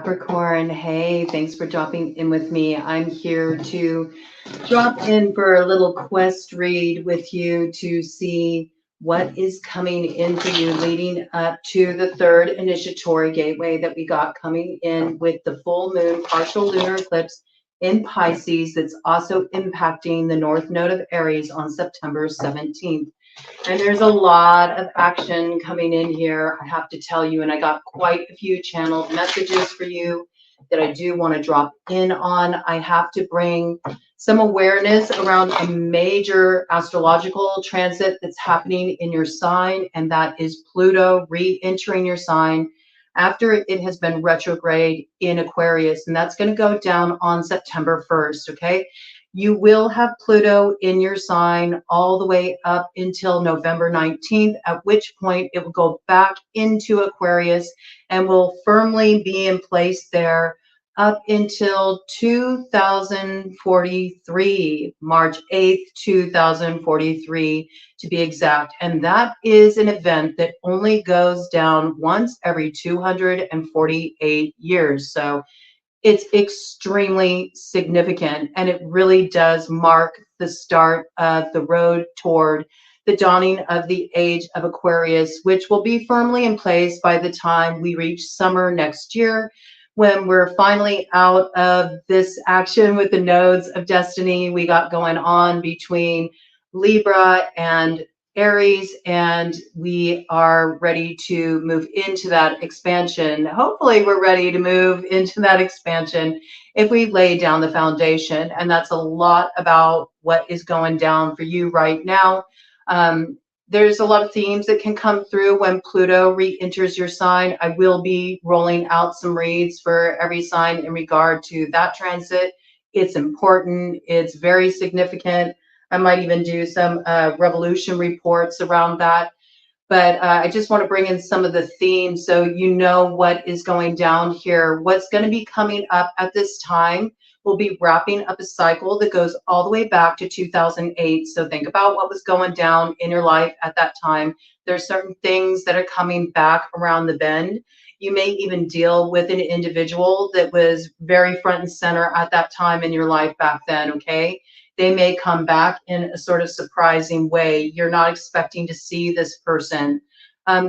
Capricorn. Hey, thanks for dropping in with me. I'm here to drop in for a little quest read with you to see what is coming in for you leading up to the third initiatory gateway that we got coming in with the full moon partial lunar eclipse in Pisces that's also impacting the north node of Aries on September 17th. And there's a lot of action coming in here, I have to tell you, and I got quite a few channeled messages for you that I do want to drop in on. I have to bring some awareness around a major astrological transit that's happening in your sign, and that is Pluto re-entering your sign after it has been retrograde in Aquarius, and that's going to go down on September 1st, okay? You will have Pluto in your sign all the way up until November 19th, at which point it will go back into Aquarius and will firmly be in place there up until 2043, March 8th, 2043 to be exact. And that is an event that only goes down once every 248 years. So it's extremely significant, and it really does mark the start of the road toward the dawning of the age of Aquarius, which will be firmly in place by the time we reach summer next year, when we're finally out of this action with the nodes of destiny we got going on between Libra and Aries, and we are ready to move into that expansion. Hopefully we're ready to move into that expansion if we lay down the foundation. And that's a lot about what is going down for you right now. There's a lot of themes that can come through when Pluto re-enters your sign. I will be rolling out some reads for every sign in regard to that transit. It's important. It's very significant. I might even do some revolution reports around that. But I just want to bring in some of the themes so you know what is going down here. What's going to be coming up at this time will be wrapping up a cycle that goes all the way back to 2008. So think about what was going down in your life at that time. There's certain things that are coming back around the bend. You may even deal with an individual that was very front and center at that time in your life back then, okay? They may come back in a sort of surprising way. You're not expecting to see this person.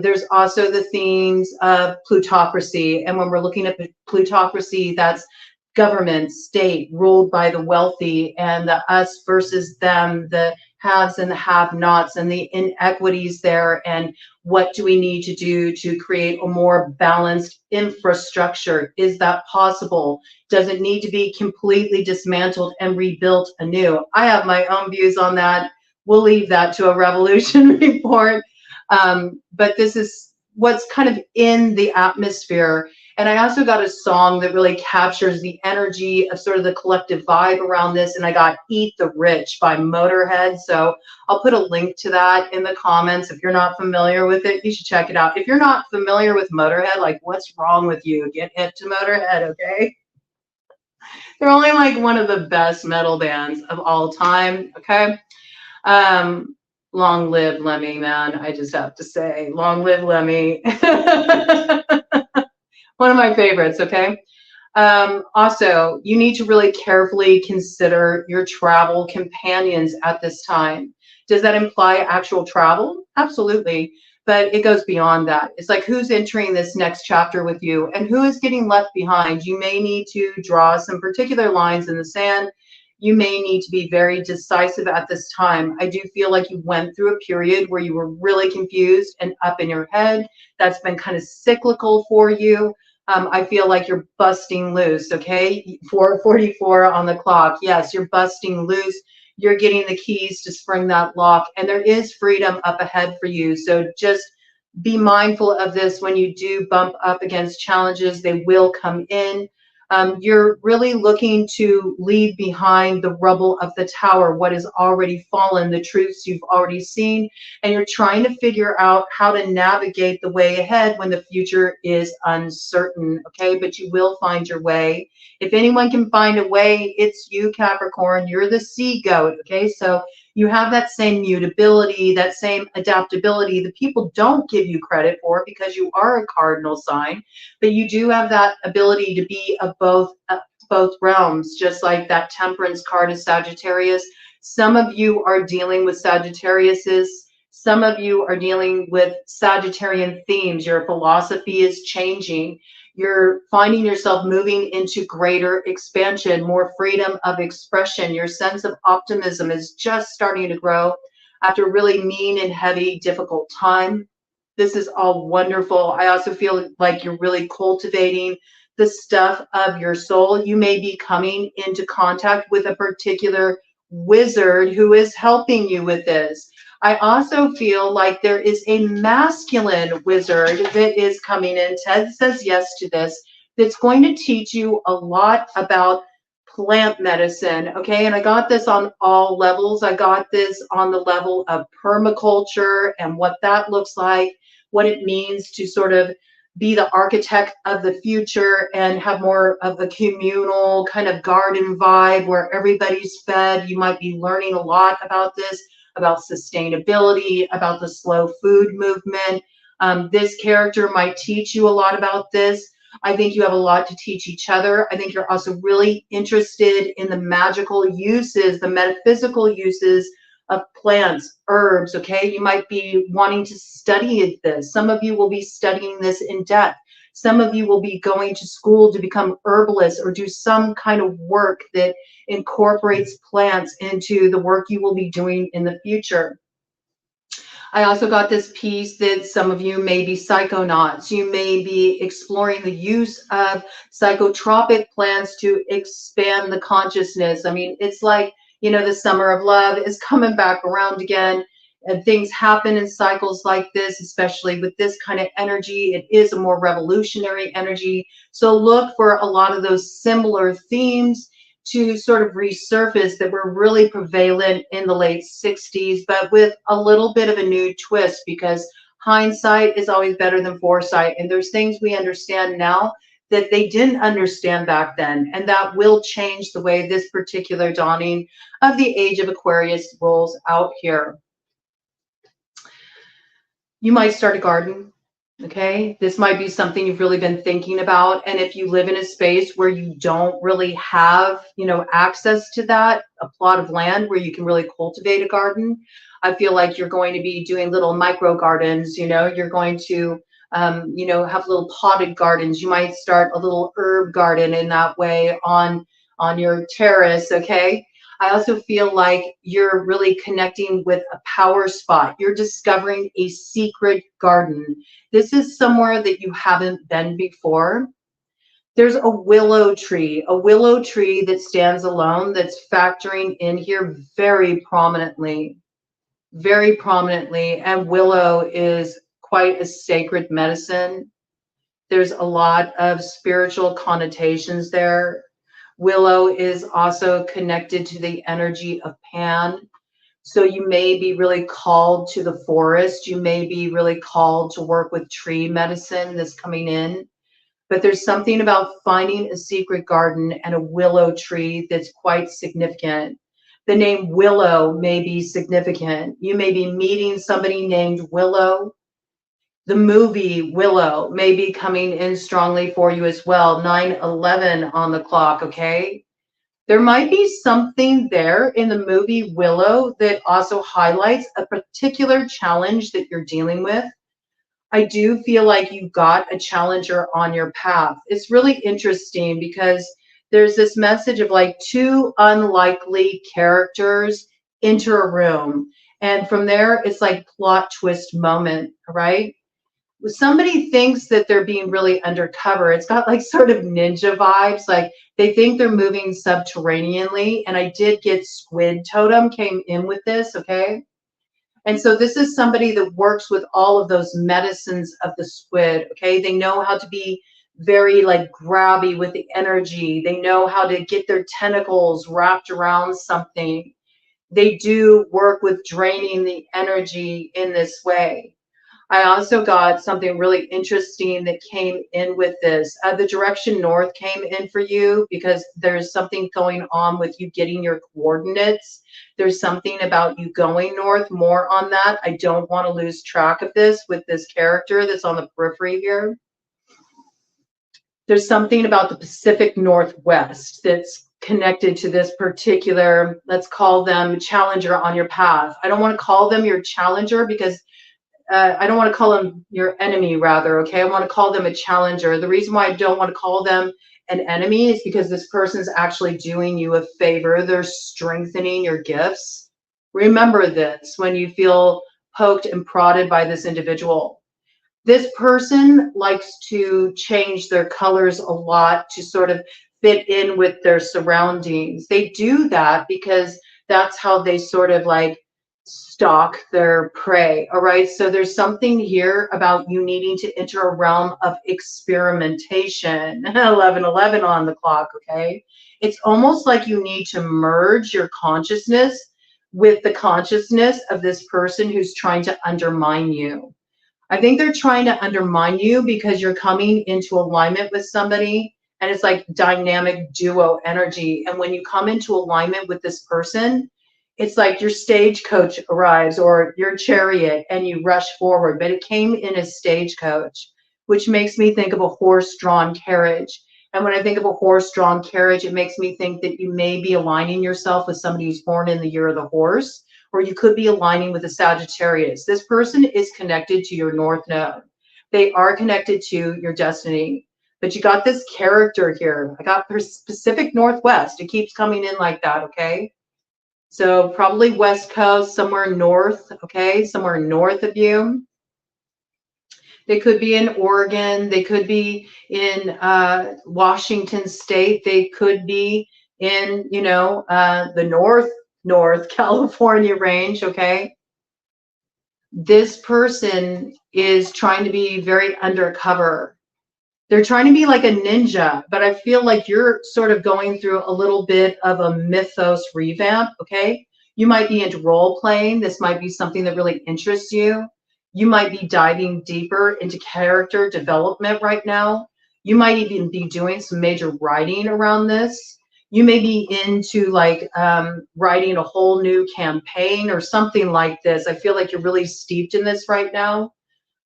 There's also the themes of plutocracy. And when we're looking at plutocracy, that's government, state, ruled by the wealthy, and the us versus them, the haves and the have-nots, and the inequities there, and what do we need to do to create a more balanced infrastructure? Is that possible? Does it need to be completely dismantled and rebuilt anew? I have my own views on that. We'll leave that to a revolution report. But this is what's kind of in the atmosphere. And I also got a song that really captures the energy of sort of the collective vibe around this. And I got Eat the Rich by Motorhead. So I'll put a link to that in the comments. If you're not familiar with it, you should check it out. If you're not familiar with Motorhead, like, what's wrong with you? Get hip to Motorhead, okay? They're only like one of the best metal bands of all time, okay? Long live Lemmy, man. I just have to say, long live Lemmy. One of my favorites, okay? Also, you need to really carefully consider your travel companions at this time. Does that imply actual travel? Absolutely. But it goes beyond that. It's like, who's entering this next chapter with you and who is getting left behind? You may need to draw some particular lines in the sand. You may need to be very decisive at this time. I do feel like you went through a period where you were really confused and up in your head. That's been kind of cyclical for you. I feel like you're busting loose, okay? 4:44 on the clock. Yes, you're busting loose. You're getting the keys to spring that lock, and there is freedom up ahead for you. So just be mindful of this when you do bump up against challenges. They will come in. You're really looking to leave behind the rubble of the tower, what has already fallen, the truths you've already seen, and you're trying to figure out how to navigate the way ahead when the future is uncertain, okay? But you will find your way. If anyone can find a way, it's you, Capricorn. You're the sea goat, okay? So You have that same mutability, that same adaptability that people don't give you credit for because you are a cardinal sign, but you do have that ability to be of both realms, just like that Temperance card is Sagittarius. Some of you are dealing with Sagittariuses. Some of you are dealing with Sagittarian themes. Your philosophy is changing. You're finding yourself moving into greater expansion, more freedom of expression. Your sense of optimism is just starting to grow after a really mean and heavy, difficult time. This is all wonderful. I also feel like you're really cultivating the stuff of your soul. You may be coming into contact with a particular wizard who is helping you with this. I also feel like there is a masculine wizard that is coming in. Ted says yes to this. That's going to teach you a lot about plant medicine. Okay. And I got this on all levels. I got this on the level of permaculture and what that looks like, what it means to sort of be the architect of the future and have more of a communal kind of garden vibe where everybody's fed. You might be learning a lot about this, about sustainability, about the slow food movement. This character might teach you a lot about this. I think you have a lot to teach each other. I think you're also really interested in the magical uses, the metaphysical uses of plants, herbs, okay? You might be wanting to study this. Some of you will be studying this in depth. Some of you will be going to school to become herbalists or do some kind of work that incorporates plants into the work you will be doing in the future. I also got this piece that some of you may be psychonauts. You may be exploring the use of psychotropic plants to expand the consciousness. I mean, it's like, you know, the summer of love is coming back around again, and things happen in cycles like this, especially with this kind of energy. It is a more revolutionary energy. So look for a lot of those similar themes to sort of resurface that were really prevalent in the late 60s, but with a little bit of a new twist, because hindsight is always better than foresight. And there's things we understand now that they didn't understand back then. And that will change the way this particular dawning of the age of Aquarius rolls out here. You might start a garden. Okay, this might be something you've really been thinking about. And if you live in a space where you don't really have, you know, access to that, a plot of land where you can really cultivate a garden, I feel like you're going to be doing little micro gardens. You know, you're going to, you know, have little potted gardens. You might start a little herb garden in that way on your terrace. Okay. I also feel like you're really connecting with a power spot. You're discovering a secret garden. This is somewhere that you haven't been before. There's a willow tree that stands alone that's factoring in here very prominently, very prominently. And willow is quite a sacred medicine. There's a lot of spiritual connotations there. Willow is also connected to the energy of Pan. So you may be really called to the forest. You may be really called to work with tree medicine that's coming in. But there's something about finding a secret garden and a willow tree that's quite significant. The name Willow may be significant. You may be meeting somebody named Willow. The movie Willow may be coming in strongly for you as well. 9/11 on the clock, okay? There might be something there in the movie Willow that also highlights a particular challenge that you're dealing with. I do feel like you got a challenger on your path. It's really interesting because there's this message of like two unlikely characters enter a room. And from there, it's like plot twist moment, right? Somebody thinks that they're being really undercover. It's got like sort of ninja vibes. Like they think they're moving subterraneanly. And I did get squid totem came in with this. Okay. And so this is somebody that works with all of those medicines of the squid. Okay. They know how to be very like grabby with the energy. They know how to get their tentacles wrapped around something. They do work with draining the energy in this way. I also got something really interesting that came in with this. The direction north came in for you because there's something going on with you getting your coordinates. There's something about you going north. More on that. I don't want to lose track of this with this character that's on the periphery here. There's something about the Pacific Northwest that's connected to this particular, let's call them challenger on your path. I don't want to call them your challenger because I don't want to call them your enemy, rather, okay? I want to call them a challenger. The reason why I don't want to call them an enemy is because this person's actually doing you a favor. They're strengthening your gifts. Remember this when you feel poked and prodded by this individual. This person likes to change their colors a lot to sort of fit in with their surroundings. They do that because that's how they sort of like stalk their prey. All right. So there's something here about you needing to enter a realm of experimentation. 11:11 on the clock. Okay. It's almost like you need to merge your consciousness with the consciousness of this person who's trying to undermine you. I think they're trying to undermine you because you're coming into alignment with somebody and it's like dynamic duo energy. And when you come into alignment with this person, it's like your stagecoach arrives or your chariot and you rush forward, but it came in a stagecoach, which makes me think of a horse-drawn carriage. And when I think of a horse-drawn carriage, it makes me think that you may be aligning yourself with somebody who's born in the year of the horse, or you could be aligning with a Sagittarius. This person is connected to your North Node. They are connected to your destiny. But you got this character here. I got Pacific Northwest. It keeps coming in like that, okay? So probably West Coast, somewhere north, okay? Somewhere north of you. They could be in Oregon. They could be in Washington State. They could be in, you know, the North California range, okay? This person is trying to be very undercover. They're trying to be like a ninja, but I feel like you're sort of going through a little bit of a mythos revamp, okay? You might be into role playing. This might be something that really interests you. You might be diving deeper into character development right now. You might even be doing some major writing around this. You may be into like writing a whole new campaign or something like this. I feel like you're really steeped in this right now.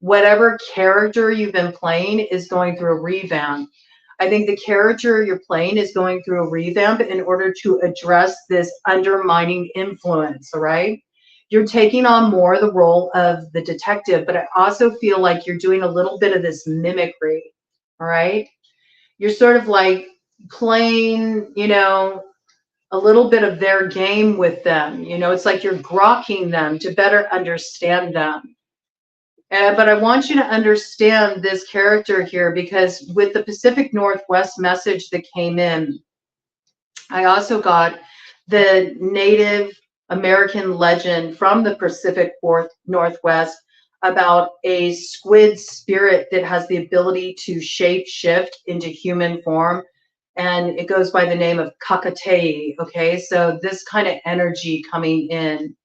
Whatever character you've been playing is going through a revamp. I think the character you're playing is going through a revamp in order to address this undermining influence, all right? You're taking on more the role of the detective, but I also feel like you're doing a little bit of this mimicry, all right? You're sort of like playing, you know, a little bit of their game with them. You know, it's like you're grokking them to better understand them. But I want you to understand this character here because with the Pacific Northwest message that came in, I also got the Native American legend from the Pacific Northwest about a squid spirit that has the ability to shape shift into human form. And it goes by the name of Kakatei. Okay, so this kind of energy coming in.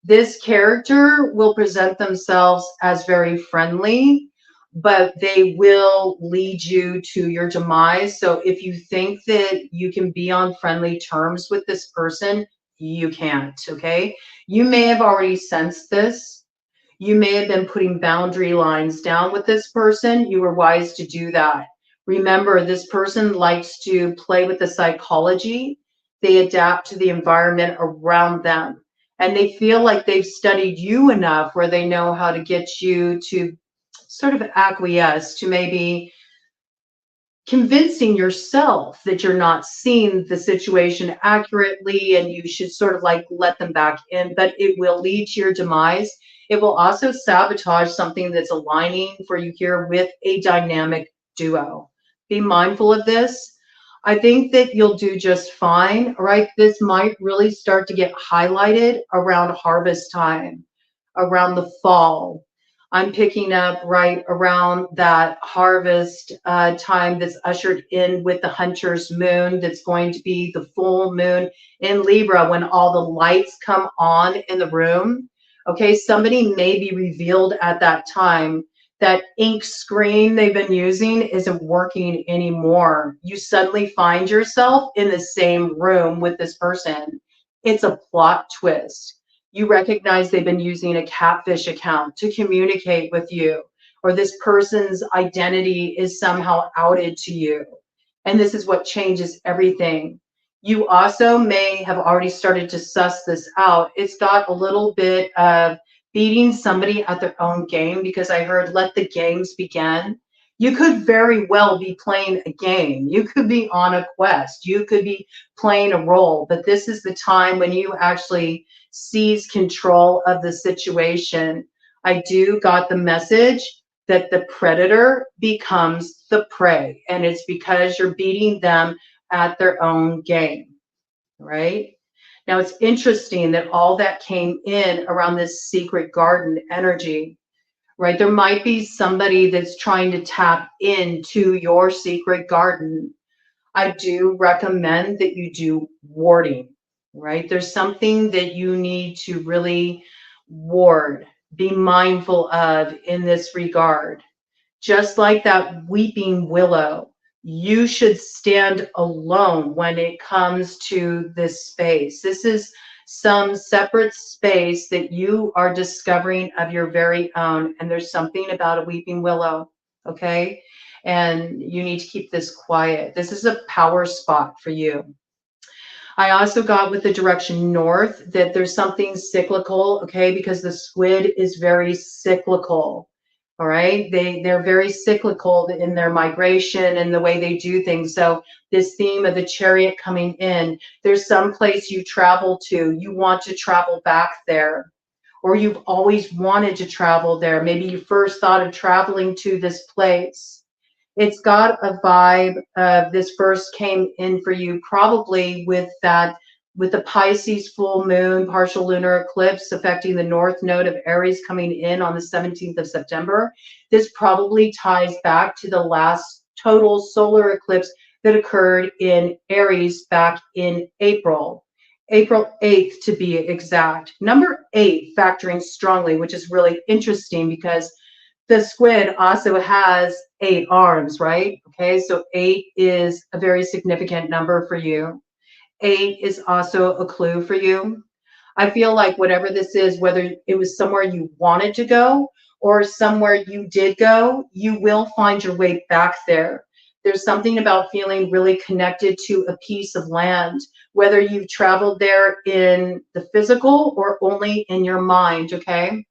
This character will present themselves as very friendly, but they will lead you to your demise. So if you think that you can be on friendly terms with this person, you can't, okay? You may have already sensed this. You may have been putting boundary lines down with this person. You were wise to do that. Remember, this person likes to play with the psychology. They adapt to the environment around them. And they feel like they've studied you enough where they know how to get you to sort of acquiesce to maybe convincing yourself that you're not seeing the situation accurately and you should sort of like let them back in, but it will lead to your demise. It will also sabotage something that's aligning for you here with a dynamic duo. Be mindful of this. I think that you'll do just fine, right? This might really start to get highlighted around harvest time, around the fall. I'm picking up right around that harvest time that's ushered in with the hunter's moon. That's going to be the full moon in Libra when all the lights come on in the room. Okay, somebody may be revealed at that time. That ink screen they've been using isn't working anymore. You suddenly find yourself in the same room with this person. It's a plot twist. You recognize they've been using a catfish account to communicate with you, or this person's identity is somehow outed to you. And this is what changes everything. You also may have already started to suss this out. It's got a little bit of beating somebody at their own game, because I heard let the games begin. You could very well be playing a game. You could be on a quest. You could be playing a role, but this is the time when you actually seize control of the situation. I do got the message that the predator becomes the prey, and it's because you're beating them at their own game, right? Now, it's interesting that all that came in around this secret garden energy, right? There might be somebody that's trying to tap into your secret garden. I do recommend that you do warding, right? There's something that you need to really ward, be mindful of in this regard. Just like that weeping willow, you should stand alone when it comes to this space. This is some separate space that you are discovering of your very own. And there's something about a weeping willow, okay? And you need to keep this quiet. This is a power spot for you. I also got with the direction north that there's something cyclical, okay, because the squid is very cyclical. All right, they're very cyclical in their migration and the way they do things. So this theme of the chariot coming in, there's some place you travel to, you want to travel back there, or you've always wanted to travel there. Maybe you first thought of traveling to this place. It's got a vibe of this first came in for you probably with the Pisces full moon, partial lunar eclipse affecting the north node of Aries coming in on the 17th of September. This probably ties back to the last total solar eclipse that occurred in Aries back in April 8th to be exact. Number 8 factoring strongly, which is really interesting because the squid also has 8 arms, right? Okay, so 8 is a very significant number for you. 8 is also a clue for you. I feel like whatever this is, whether it was somewhere you wanted to go or somewhere you did go, you will find your way back there. There's something about feeling really connected to a piece of land, whether you've traveled there in the physical or only in your mind, okay?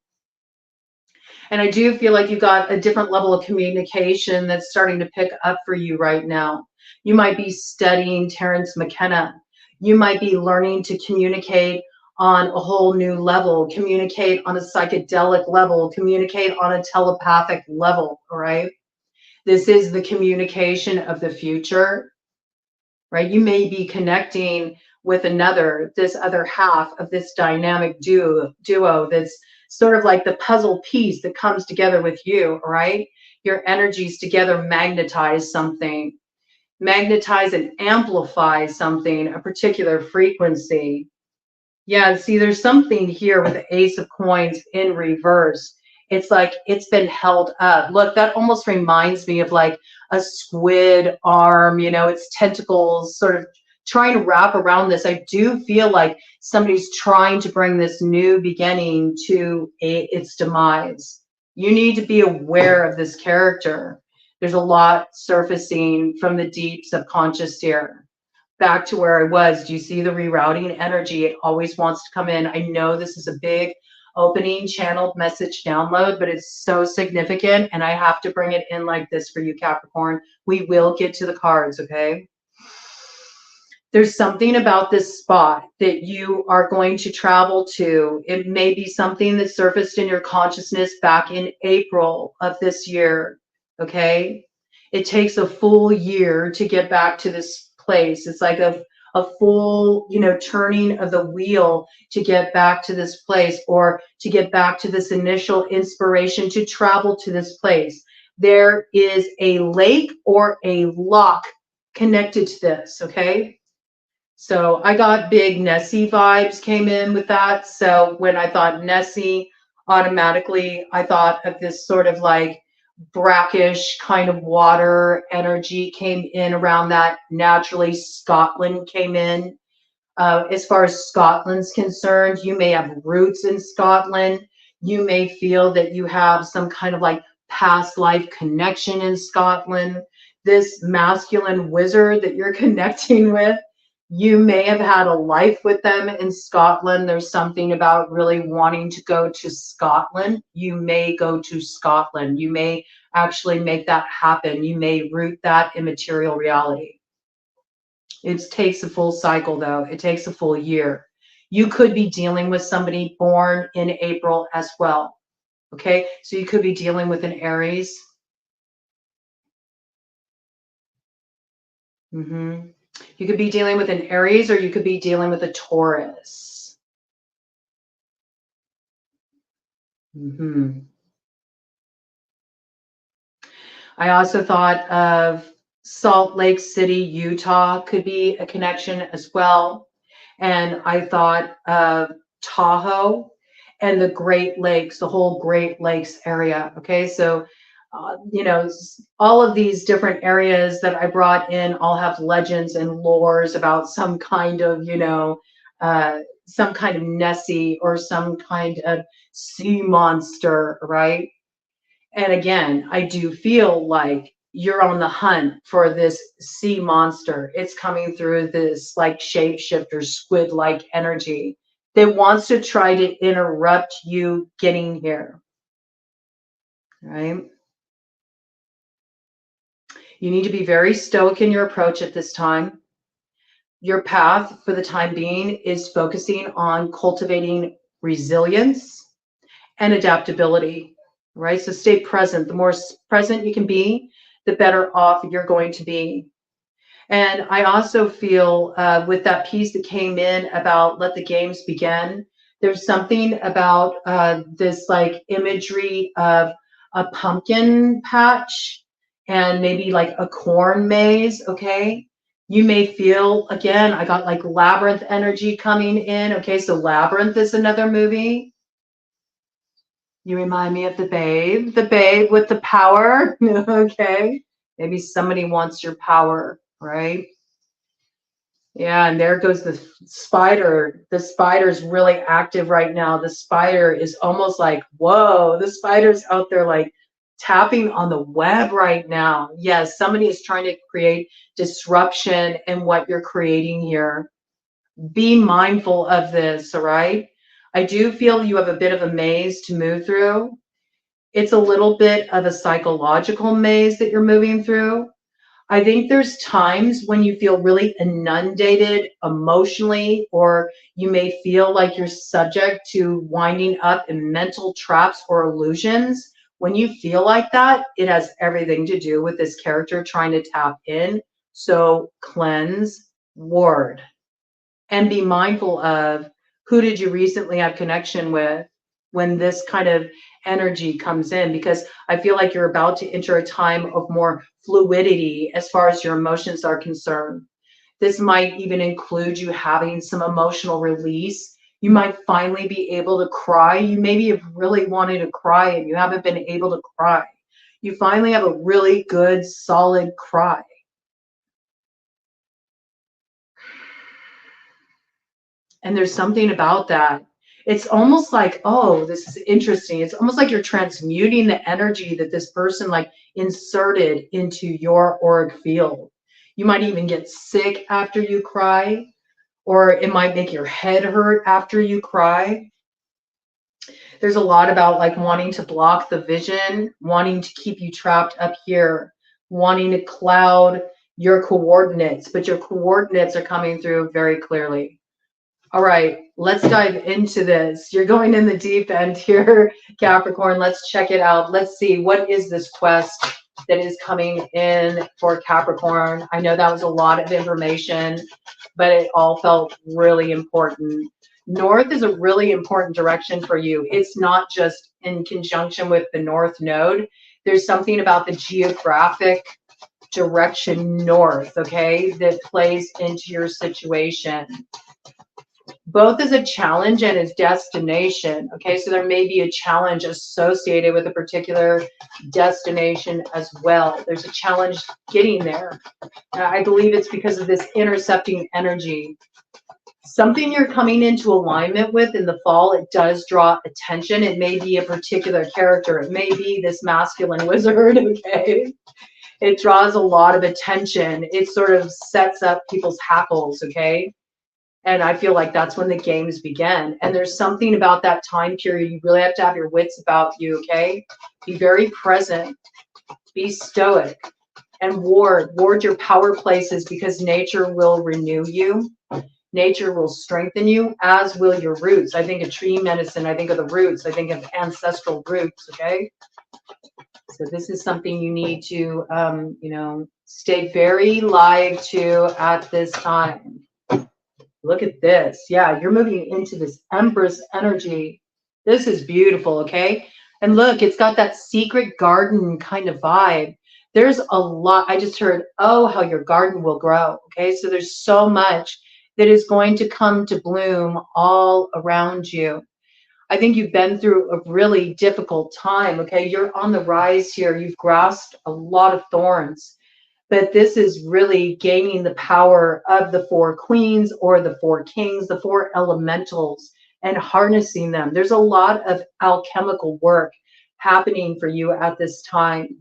And I do feel like you got a different level of communication that's starting to pick up for you right now. You might be studying Terence McKenna. You might be learning to communicate on a whole new level, communicate on a psychedelic level, communicate on a telepathic level, all right? This is the communication of the future, right? You may be connecting with this other half of this dynamic duo that's sort of like the puzzle piece that comes together with you, right? Your energies together magnetize something, magnetize and amplify something, a particular frequency. Yeah, see, there's something here with the Ace of Coins in reverse. It's like it's been held up. Look, that almost reminds me of like a squid arm, its tentacles sort of trying to wrap around this. I do feel like somebody's trying to bring this new beginning to its demise. You need to be aware of this character. There's a lot surfacing from the deep subconscious here. Back to where I was. Do you see the rerouting energy? It always wants to come in. I know this is a big opening channeled message download, but it's so significant, and I have to bring it in like this for you, Capricorn. We will get to the cards, okay? There's something about this spot that you are going to travel to. It may be something that surfaced in your consciousness back in April of this year, okay? It takes a full year to get back to this place. It's like a full, turning of the wheel to get back to this place, or to get back to this initial inspiration to travel to this place. There is a lake or a lock connected to this, okay? So I got big Nessie vibes came in with that. So when I thought Nessie, automatically I thought of this sort of like brackish kind of water energy came in around that. Naturally, Scotland came in. As far as Scotland's concerned, you may have roots in Scotland. You may feel that you have some kind of like past life connection in Scotland. This masculine wizard that you're connecting with, you may have had a life with them in Scotland. There's something about really wanting to go to Scotland. You may go to Scotland. You may actually make that happen. You may root that in material reality. It takes a full cycle, though. It takes a full year. You could be dealing with somebody born in April as well. Okay, so you could be dealing with an Aries. You could be dealing with an Aries, or you could be dealing with a Taurus. I also thought of Salt Lake City, Utah could be a connection as well. And I thought of Tahoe and the Great Lakes, the whole Great Lakes area. Okay, so you know, all of these different areas that I brought in all have legends and lores about some kind of, you know, some kind of Nessie or some kind of sea monster, right? And again, I do feel like you're on the hunt for this sea monster. It's coming through this like shapeshifter, squid like energy that wants to try to interrupt you getting here, right? You need to be very stoic in your approach at this time. Your path for the time being is focusing on cultivating resilience and adaptability, right? So stay present. The more present you can be, the better off you're going to be. And I also feel with that piece that came in about let the games begin, there's something about this like imagery of a pumpkin patch and maybe like a corn maze, okay? You may feel, again, I got like labyrinth energy coming in, okay? So Labyrinth is another movie. You remind me of the babe with the power, okay? Maybe somebody wants your power, right? Yeah, and there goes the spider. The spider's really active right now. The spider is almost like, whoa, the spider's out there like tapping on the web right now. Yes, somebody is trying to create disruption in what you're creating here. Be mindful of this, all right? I do feel you have a bit of a maze to move through. It's a little bit of a psychological maze that you're moving through. I think there's times when you feel really inundated emotionally, or you may feel like you're subject to winding up in mental traps or illusions. When you feel like that, it has everything to do with this character trying to tap in. So cleanse, ward, and be mindful of who did you recently have connection with when this kind of energy comes in, because I feel like you're about to enter a time of more fluidity as far as your emotions are concerned. This might even include you having some emotional release. You might finally be able to cry. You maybe have really wanted to cry and you haven't been able to cry. You finally have a really good, solid cry. And there's something about that. It's almost like, oh, this is interesting. It's almost like you're transmuting the energy that this person like inserted into your auric field. You might even get sick after you cry, or it might make your head hurt after you cry. There's a lot about like wanting to block the vision, wanting to keep you trapped up here, wanting to cloud your coordinates, but your coordinates are coming through very clearly. All right, let's dive into this. You're going in the deep end here, Capricorn. Let's check it out. Let's see, what is this quest that is coming in for Capricorn? I know that was a lot of information, but it all felt really important. North is a really important direction for you. It's not just in conjunction with the North Node. There's something about the geographic direction north, okay, that plays into your situation. Both as a challenge and as destination, okay? So there may be a challenge associated with a particular destination as well. There's a challenge getting there. I believe it's because of this intercepting energy. Something you're coming into alignment with in the fall, it does draw attention. It may be a particular character. It may be this masculine wizard, okay? It draws a lot of attention. It sort of sets up people's hackles, okay? And I feel like that's when the games begin. And there's something about that time period. You really have to have your wits about you, okay? Be very present. Be stoic. And ward your power places, because nature will renew you. Nature will strengthen you, as will your roots. I think of tree medicine. I think of the roots. I think of ancestral roots, okay? So this is something you need to, you know, stay very live to at this time. Look at this. Yeah, you're moving into this Empress energy. This is beautiful, okay? And look, it's got that secret garden kind of vibe. There's a lot. I just heard, oh, how your garden will grow, okay? So there's so much that is going to come to bloom all around you. I think you've been through a really difficult time, okay? You're on the rise here. You've grasped a lot of thorns. But this is really gaining the power of the 4 queens or the 4 kings, the 4 elementals, and harnessing them. There's a lot of alchemical work happening for you at this time.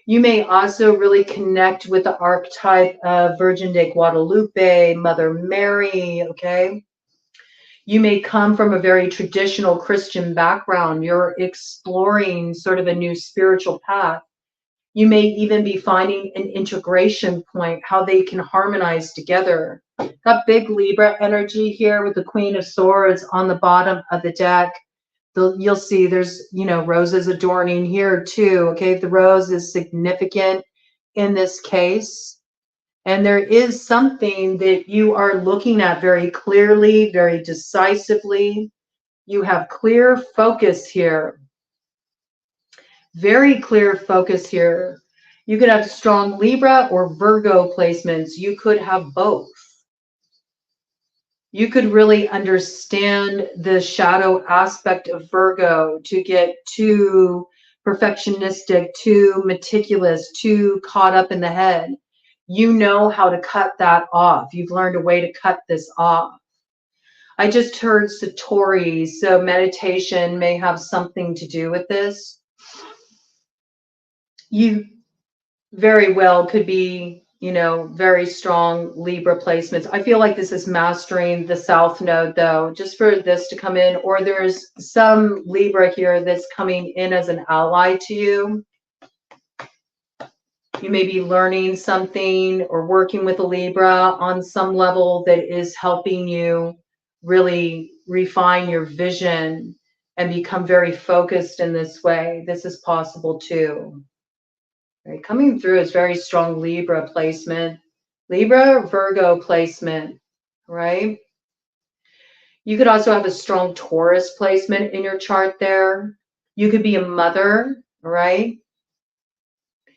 You may also really connect with the archetype of Virgin de Guadalupe, Mother Mary, okay? You may come from a very traditional Christian background. You're exploring sort of a new spiritual path. You may even be finding an integration point, how they can harmonize together. Got big Libra energy here with the Queen of Swords on the bottom of the deck. You'll see there's, you know, roses adorning here too, okay? The rose is significant in this case. And there is something that you are looking at very clearly, very decisively. You have clear focus here. Very clear focus here. You could have strong Libra or Virgo placements. You could have both. You could really understand the shadow aspect of Virgo to get too perfectionistic, too meticulous, too caught up in the head. You know how to cut that off. You've learned a way to cut this off. I just heard Satori, so meditation may have something to do with this. You very well could be, you know, very strong Libra placements. I feel like this is mastering the South Node, though, just for this to come in. Or there's some Libra here that's coming in as an ally to you. You may be learning something or working with a Libra on some level that is helping you really refine your vision and become very focused in this way. This is possible too. Right, coming through is very strong Libra placement. Libra, Virgo placement, right? You could also have a strong Taurus placement in your chart there. You could be a mother, right?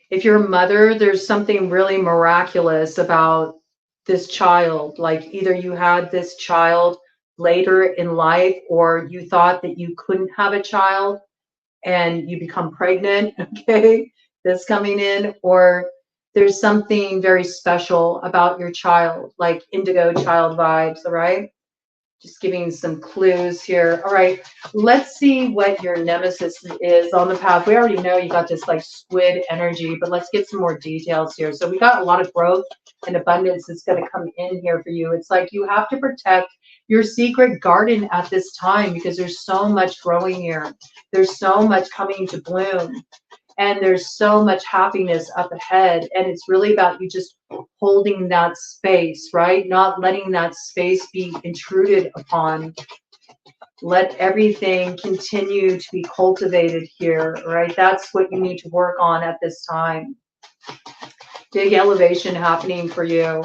If you're a mother, there's something really miraculous about this child. Like either you had this child later in life, or you thought that you couldn't have a child and you become pregnant, okay? This coming in, or there's something very special about your child, like indigo child vibes, all right? Just giving some clues here. All right, let's see what your nemesis is on the path. We already know you got this like squid energy, but let's get some more details here. So we got a lot of growth and abundance that's going to come in here for you. It's like you have to protect your secret garden at this time because there's so much growing here. There's so much coming to bloom. And there's so much happiness up ahead. And it's really about you just holding that space, right? Not letting that space be intruded upon. Let everything continue to be cultivated here, right? That's what you need to work on at this time. Big elevation happening for you.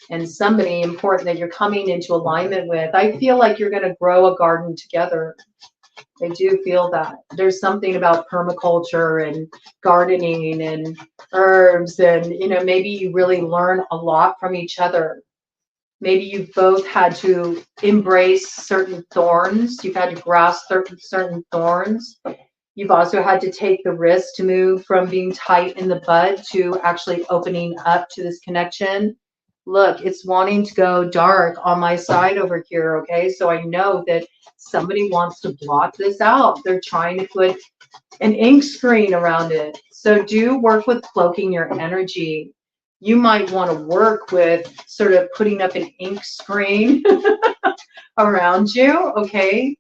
And somebody important that you're coming into alignment with. I feel like you're going to grow a garden together. I do feel that. There's something about permaculture and gardening and herbs, and maybe you really learn a lot from each other. Maybe you've both had to embrace certain thorns. You've had to grasp certain thorns. You've also had to take the risk to move from being tight in the bud to actually opening up to this connection. Look, it's wanting to go dark on my side over here, okay? So I know that somebody wants to block this out. They're trying to put an ink screen around it. So do work with cloaking your energy. You might want to work with sort of putting up an ink screen around you, okay?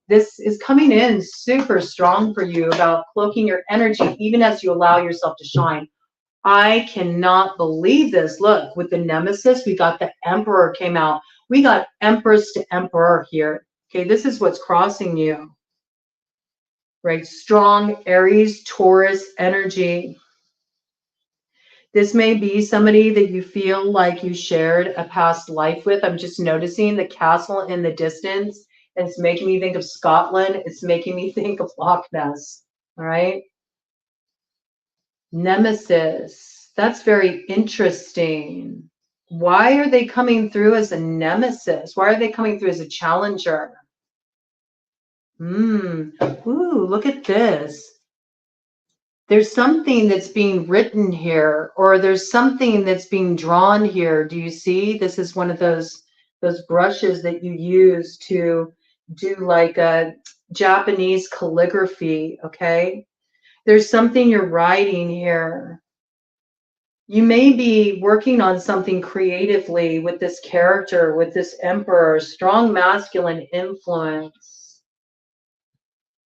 This is coming in super strong for you about cloaking your energy, even as you allow yourself to shine. I cannot believe this. Look, with the Nemesis, we got the Emperor came out. We got Empress to Emperor here. Okay, this is what's crossing you, right? Strong Aries, Taurus energy. This may be somebody that you feel like you shared a past life with. I'm just noticing the castle in the distance. And it's making me think of Scotland. It's making me think of Loch Ness. All right. Nemesis. That's very interesting. Why are they coming through as a nemesis? Why are they coming through as a challenger? Ooh, look at this. There's something that's being written here, or there's something that's being drawn here. Do you see? This is one of those brushes that you use to do like a Japanese calligraphy, okay? There's something you're writing here. You may be working on something creatively with this character, with this emperor, strong masculine influence.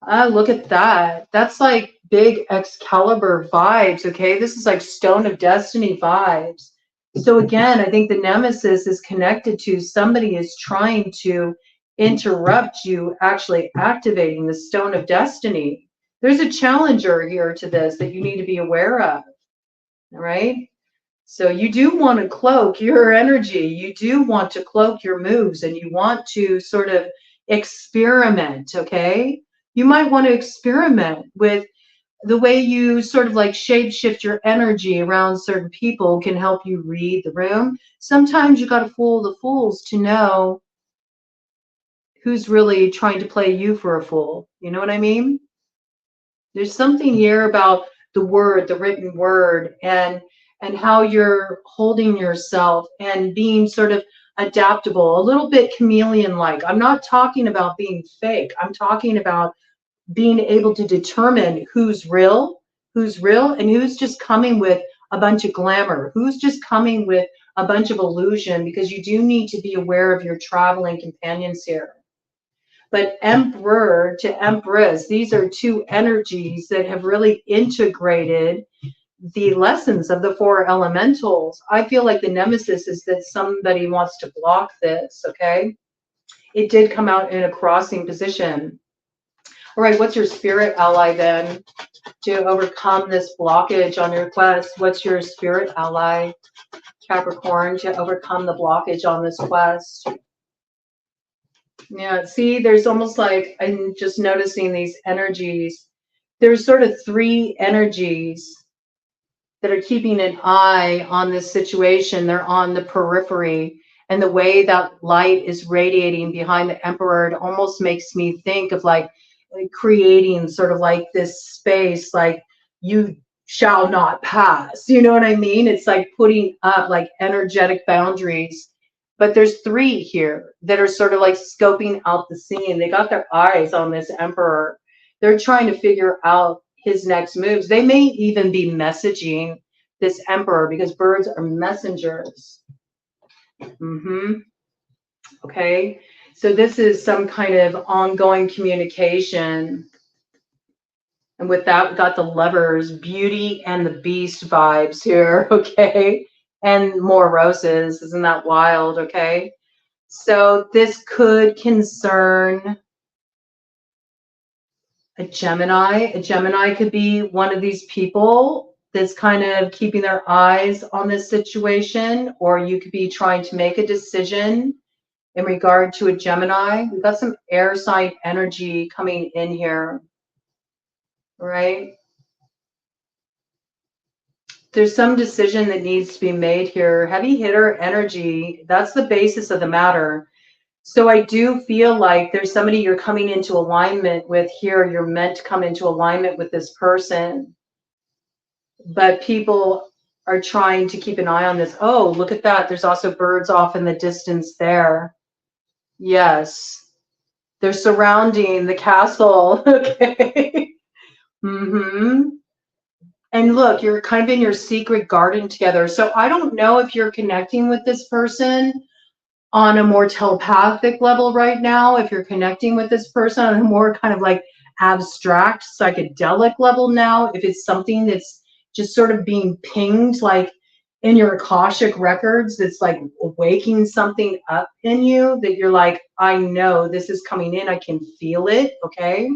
Look at that. That's like big Excalibur vibes, okay? This is like Stone of Destiny vibes. So again, I think the nemesis is connected to somebody is trying to interrupt you actually activating the Stone of Destiny. There's a challenger here to this that you need to be aware of, all right? So you do want to cloak your energy. You do want to cloak your moves, and you want to sort of experiment, okay? You might want to experiment with the way you sort of like shape shift your energy around certain people can help you read the room. Sometimes you got to fool the fools to know who's really trying to play you for a fool. You know what I mean? There's something here about the word, the written word, and how you're holding yourself and being sort of adaptable, a little bit chameleon-like. I'm not talking about being fake. I'm talking about being able to determine who's real, and who's just coming with a bunch of glamour, who's just coming with a bunch of illusion, because you do need to be aware of your traveling companions here. But emperor to empress, these are two energies that have really integrated the lessons of the four elementals. I feel like the nemesis is that somebody wants to block this, okay? It did come out in a crossing position. All right, what's your spirit ally then to overcome this blockage on your quest? What's your spirit ally, Capricorn, to overcome the blockage on this quest? Yeah, see, there's almost like, I'm just noticing these energies. There's sort of three energies that are keeping an eye on this situation. They're on the periphery. And the way that light is radiating behind the emperor, it almost makes me think of like creating sort of like this space, like you shall not pass. You know what I mean? It's like putting up like energetic boundaries. But there's three here that are sort of like scoping out the scene. They got their eyes on this emperor. They're trying to figure out his next moves. They may even be messaging this emperor, because birds are messengers. Okay, so this is some kind of ongoing communication. And with that, we got the Lovers, Beauty and the Beast vibes here, okay? And more roses. Isn't that wild, okay? So this could concern a Gemini. A Gemini could be one of these people that's kind of keeping their eyes on this situation, or you could be trying to make a decision in regard to a Gemini. We've got some air sign energy coming in here, right? There's some decision that needs to be made here. Heavy hitter energy, that's the basis of the matter. So I do feel like there's somebody you're coming into alignment with here. You're meant to come into alignment with this person. But people are trying to keep an eye on this. Oh, look at that. There's also birds off in the distance there. Yes. They're surrounding the castle. Okay. Mm-hmm. And look, you're kind of in your secret garden together. So I don't know if you're connecting with this person on a more telepathic level right now, if you're connecting with this person on a more kind of like abstract, psychedelic level now, if it's something that's just sort of being pinged like in your Akashic records, that's like waking something up in you that you're like, I know this is coming in, I can feel it, okay?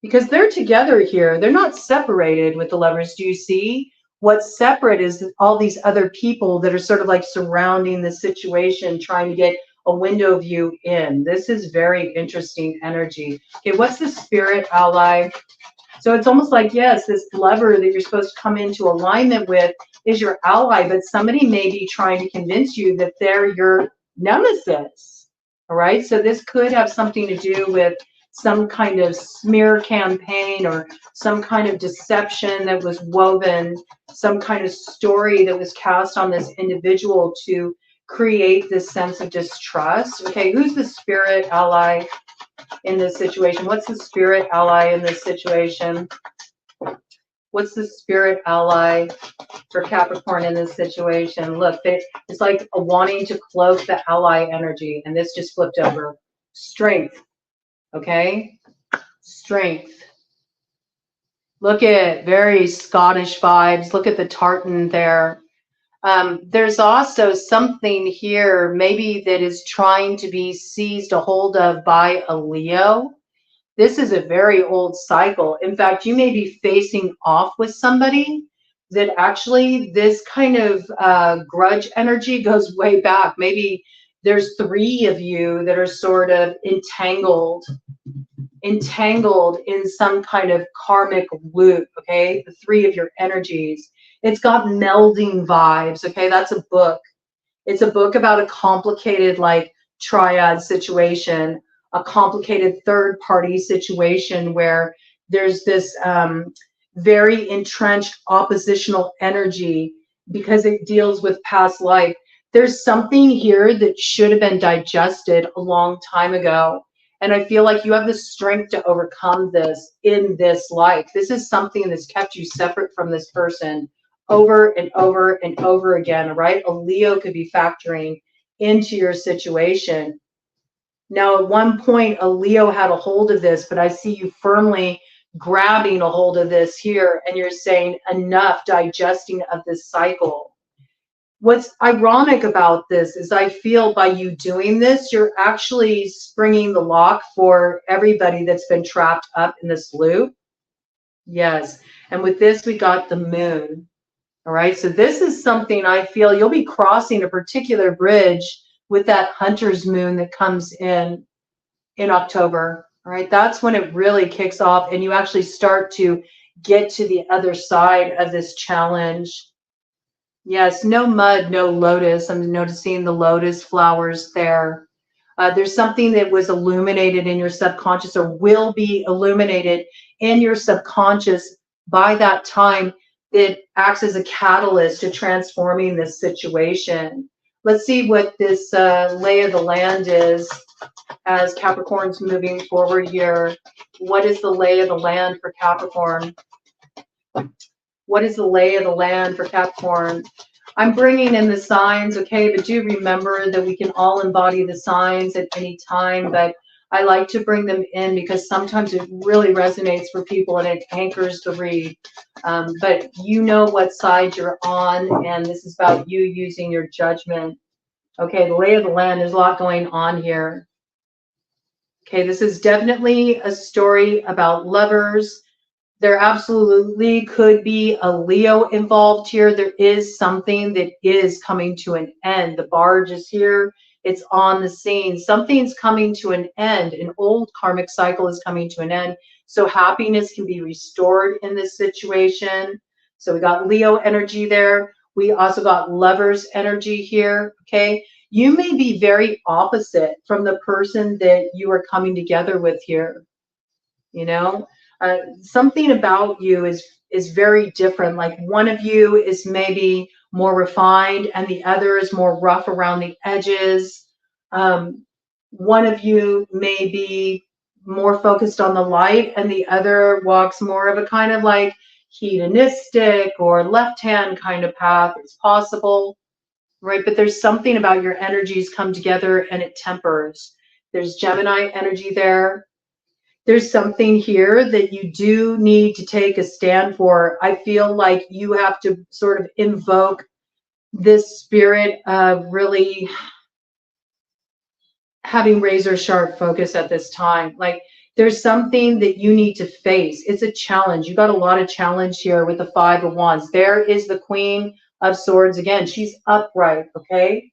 Because they're together here. They're not separated with the lovers. Do you see? What's separate is all these other people that are sort of like surrounding the situation, trying to get a window view in. This is very interesting energy. Okay, what's the spirit ally? So it's almost like, yes, this lover that you're supposed to come into alignment with is your ally, but somebody may be trying to convince you that they're your nemesis. All right, so this could have something to do with some kind of smear campaign or some kind of deception that was woven, some kind of story that was cast on this individual to create this sense of distrust. Okay, who's the spirit ally in this situation? What's the spirit ally in this situation? What's the spirit ally for Capricorn in this situation? Look, it's like a wanting to cloak the ally energy, and this just flipped over. Strength. Okay, strength. Look at very Scottish vibes. Look at the tartan there. There's also something here maybe that is trying to be seized a hold of by a Leo. This is a very old cycle. In fact, you may be facing off with somebody that actually this kind of grudge energy goes way back. Maybe there's three of you that are sort of entangled in some kind of karmic loop, okay? The three of your energies. It's got melding vibes, okay? That's a book. It's a book about a complicated, like, triad situation, a complicated third party situation where there's this very entrenched oppositional energy because it deals with past life. There's something here that should have been digested a long time ago. And I feel like you have the strength to overcome this in this life. This is something that's kept you separate from this person over and over and over again, right? A Leo could be factoring into your situation. Now, at one point, a Leo had a hold of this, but I see you firmly grabbing a hold of this here, and you're saying enough digesting of this cycle. What's ironic about this is I feel by you doing this, you're actually springing the lock for everybody that's been trapped up in this loop. Yes. And with this, we got the moon. All right. So this is something I feel you'll be crossing a particular bridge with that hunter's moon that comes in October. All right. That's when it really kicks off and you actually start to get to the other side of this challenge. Yes, no mud, no lotus. I'm noticing the lotus flowers there. There's something that was illuminated in your subconscious or will be illuminated in your subconscious by that time that acts as a catalyst to transforming this situation. Let's see what this lay of the land is as Capricorn's moving forward here. What is the lay of the land for Capricorn? What is the lay of the land for Capricorn? I'm bringing in the signs, okay, but do remember that we can all embody the signs at any time, but I like to bring them in because sometimes it really resonates for people and it anchors the read. But you know what side you're on, and this is about you using your judgment. Okay, the lay of the land, there's a lot going on here. Okay, this is definitely a story about lovers. There absolutely could be a Leo involved here. There is something that is coming to an end. The barge is here. It's on the scene. Something's coming to an end. An old karmic cycle is coming to an end. So happiness can be restored in this situation. So we got Leo energy there. We also got Lover's energy here, okay? You may be very opposite from the person that you are coming together with here, you know? Something about you is very different. Like one of you is maybe more refined and the other is more rough around the edges. One of you may be more focused on the light and the other walks more of a kind of like hedonistic or left-hand kind of path. It's possible, right? But there's something about your energies come together and it tempers. There's Gemini energy there. There's something here that you do need to take a stand for. I feel like you have to sort of invoke this spirit of really having razor sharp focus at this time. Like there's something that you need to face. It's a challenge. You got a lot of challenge here with the Five of Wands. There is the Queen of Swords again. She's upright, okay?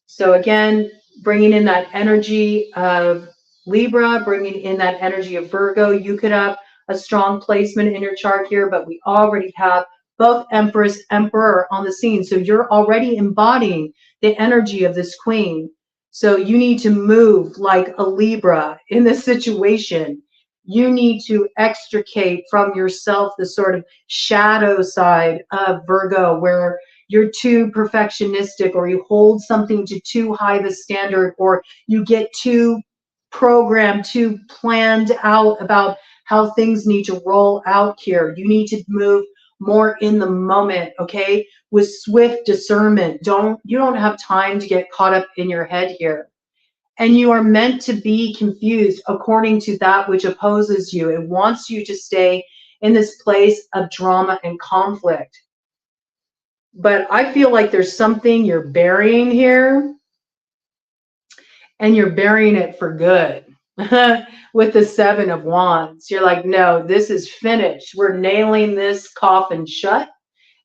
So again, bringing in that energy of Libra, bringing in that energy of Virgo. You could have a strong placement in your chart here, but we already have both Empress, Emperor on the scene. So you're already embodying the energy of this Queen. So you need to move like a Libra in this situation. You need to extricate from yourself the sort of shadow side of Virgo where you're too perfectionistic or you hold something to too high of a standard or you get too programmed, too planned out about how things need to roll out here. You need to move more in the moment, okay? With swift discernment. You don't have time to get caught up in your head here. And you are meant to be confused according to that which opposes you. It wants you to stay in this place of drama and conflict. But I feel like there's something you're burying here, and you're burying it for good. With the Seven of Wands, you're like, no, this is finished. We're nailing this coffin shut,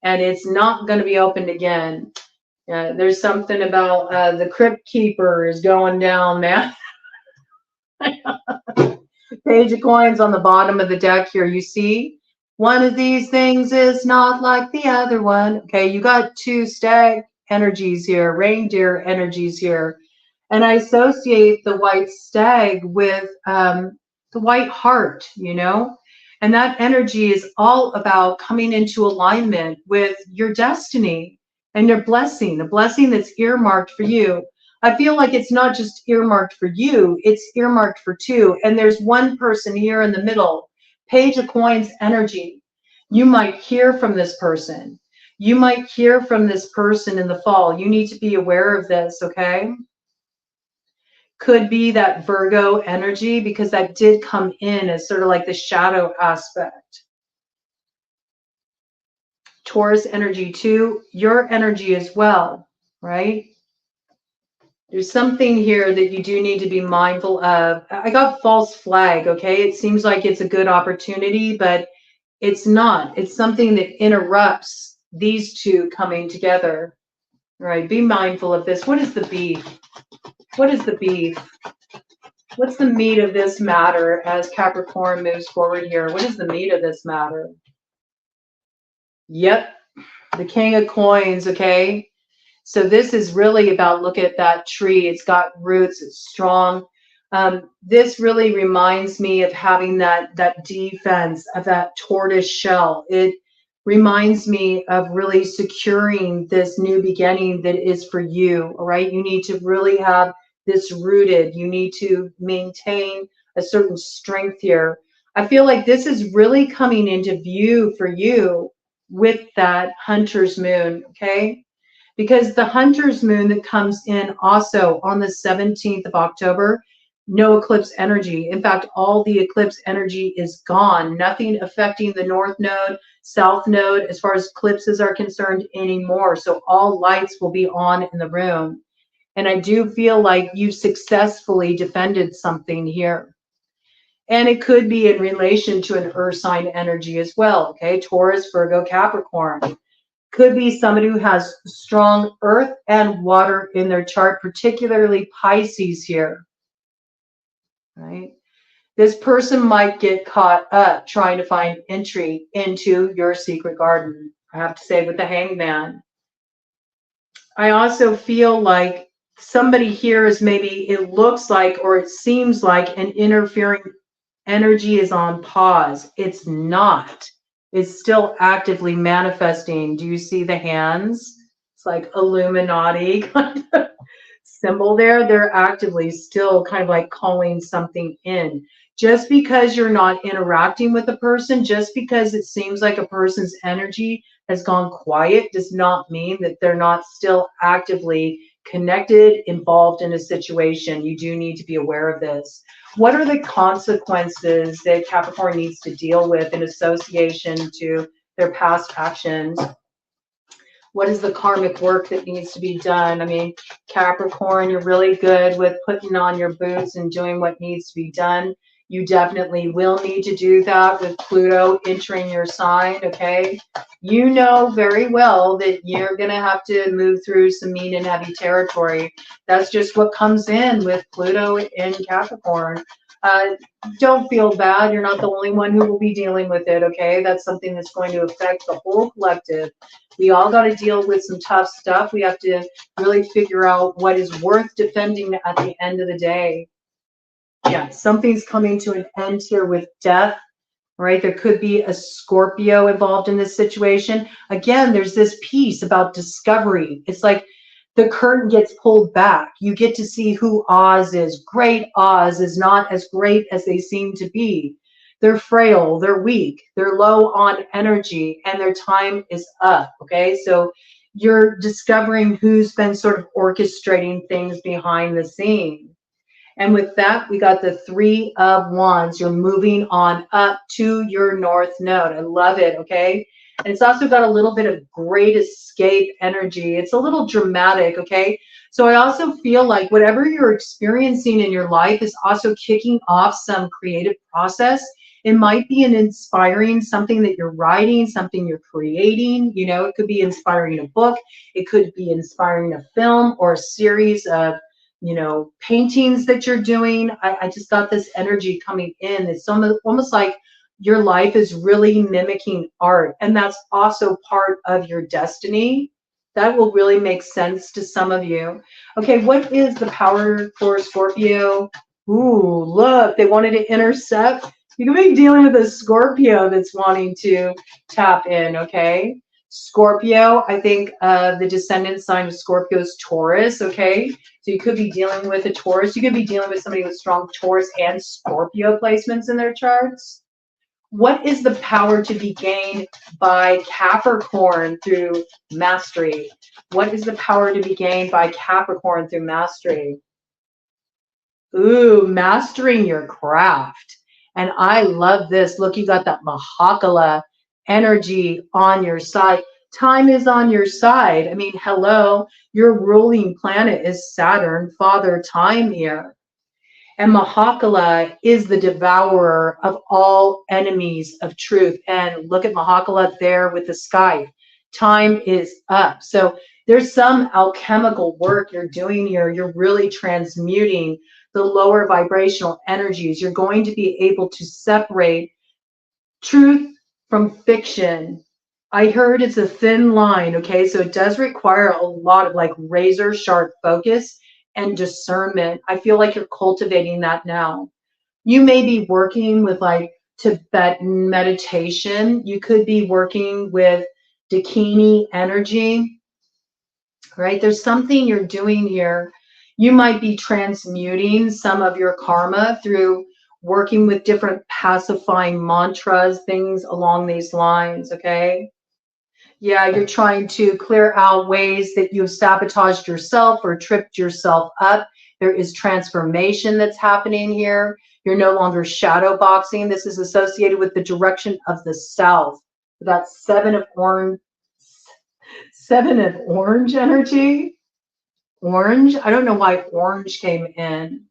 and it's not going to be opened again. There's something about the crypt keeper is going down, man. Page of Coins on the bottom of the deck here. You see, one of these things is not like the other one. Okay, you got two stag energies here, reindeer energies here. And I associate the white stag with the white hart, you know? And that energy is all about coming into alignment with your destiny and your blessing, a blessing that's earmarked for you. I feel like it's not just earmarked for you, it's earmarked for two. And there's one person here in the middle, Page of Coins energy. You might hear from this person. You might hear from this person in the fall. You need to be aware of this, okay? Could be that Virgo energy because that did come in as sort of like the shadow aspect. Taurus energy too, your energy as well, right? There's something here that you do need to be mindful of. I got false flag, okay? It seems like it's a good opportunity, but it's not. It's something that interrupts these two coming together. All right, be mindful of this. What is the beef? What is the beef? What's the meat of this matter as Capricorn moves forward here? What is the meat of this matter? Yep, the King of Coins, okay? So this is really about, look at that tree. It's got roots, it's strong. This really reminds me of having that defense of that tortoise shell. It reminds me of really securing this new beginning that is for you, all right? You need to really have this rooted. You need to maintain a certain strength here. I feel like this is really coming into view for you with that hunter's moon, okay? Because the hunter's moon that comes in also on the 17th of October, no eclipse energy. In fact, all the eclipse energy is gone. Nothing affecting the north node, south node, as far as eclipses are concerned anymore. So all lights will be on in the room. And I do feel like you've successfully defended something here. And it could be in relation to an earth sign energy as well. Okay, Taurus, Virgo, Capricorn. Could be somebody who has strong earth and water in their chart, particularly Pisces here, right? This person might get caught up trying to find entry into your secret garden. I have to say, with the Hangman. I also feel like somebody here is maybe, it looks like, or it seems like an interfering energy is on pause. It's not. It's still actively manifesting. Do you see the hands? It's like Illuminati kind of symbol there. They're actively still kind of like calling something in. Just because you're not interacting with a person, just because it seems like a person's energy has gone quiet, does not mean that they're not still actively connected, involved in a situation. You do need to be aware of this. What are the consequences that Capricorn needs to deal with in association to their past actions? What is the karmic work that needs to be done? I mean, Capricorn, you're really good with putting on your boots and doing what needs to be done. You definitely will need to do that with Pluto entering your sign, okay? You know very well that you're going to have to move through some mean and heavy territory. That's just what comes in with Pluto in Capricorn. Uh, don't feel bad. You're not the only one who will be dealing with it, okay? That's something that's going to affect the whole collective. We all got to deal with some tough stuff. We have to really figure out what is worth defending at the end of the day. Yeah, something's coming to an end here with death, right? There could be a Scorpio involved in this situation. Again, there's this piece about discovery. It's like the curtain gets pulled back. You get to see who Oz is. Great Oz is not as great as they seem to be. They're frail, they're weak, they're low on energy, and their time is up, okay? So you're discovering who's been sort of orchestrating things behind the scenes. And with that, we got the Three of Wands. You're moving on up to your North Node. I love it, okay? And it's also got a little bit of great escape energy. It's a little dramatic, okay? So I also feel like whatever you're experiencing in your life is also kicking off some creative process. It might be an inspiring something that you're writing, something you're creating. You know, it could be inspiring a book. It could be inspiring a film or a series of paintings that you're doing. I just got this energy coming in. It's almost like your life is really mimicking art, and that's also part of your destiny. That will really make sense to some of you. Okay, what is the power for Scorpio? Ooh, look, they wanted to intercept. You could be dealing with a Scorpio that's wanting to tap in, okay? Scorpio, I think the descendant sign of Scorpio is Taurus, okay? So you could be dealing with a Taurus. You could be dealing with somebody with strong Taurus and Scorpio placements in their charts. What is the power to be gained by Capricorn through mastery? What is the power to be gained by Capricorn through mastery? Ooh, mastering your craft. And I love this. Look, you got that Mahakala energy on your side. Time is on your side. I mean, hello, your ruling planet is Saturn, Father Time here. And Mahakala is the devourer of all enemies of truth. And look at Mahakala there with the sky. Time is up. So there's some alchemical work you're doing here. You're really transmuting the lower vibrational energies. You're going to be able to separate truth from fiction. I heard it's a thin line, okay? So it does require a lot of like razor sharp focus and discernment. I feel like you're cultivating that now. You may be working with like Tibetan meditation. You could be working with Dakini energy, right? There's something you're doing here. You might be transmuting some of your karma through working with different pacifying mantras, things along these lines, okay? Yeah, you're trying to clear out ways that you've sabotaged yourself or tripped yourself up. There is transformation that's happening here. You're no longer shadow boxing. This is associated with the direction of the south. That seven of orange energy. Orange? I don't know why orange came in.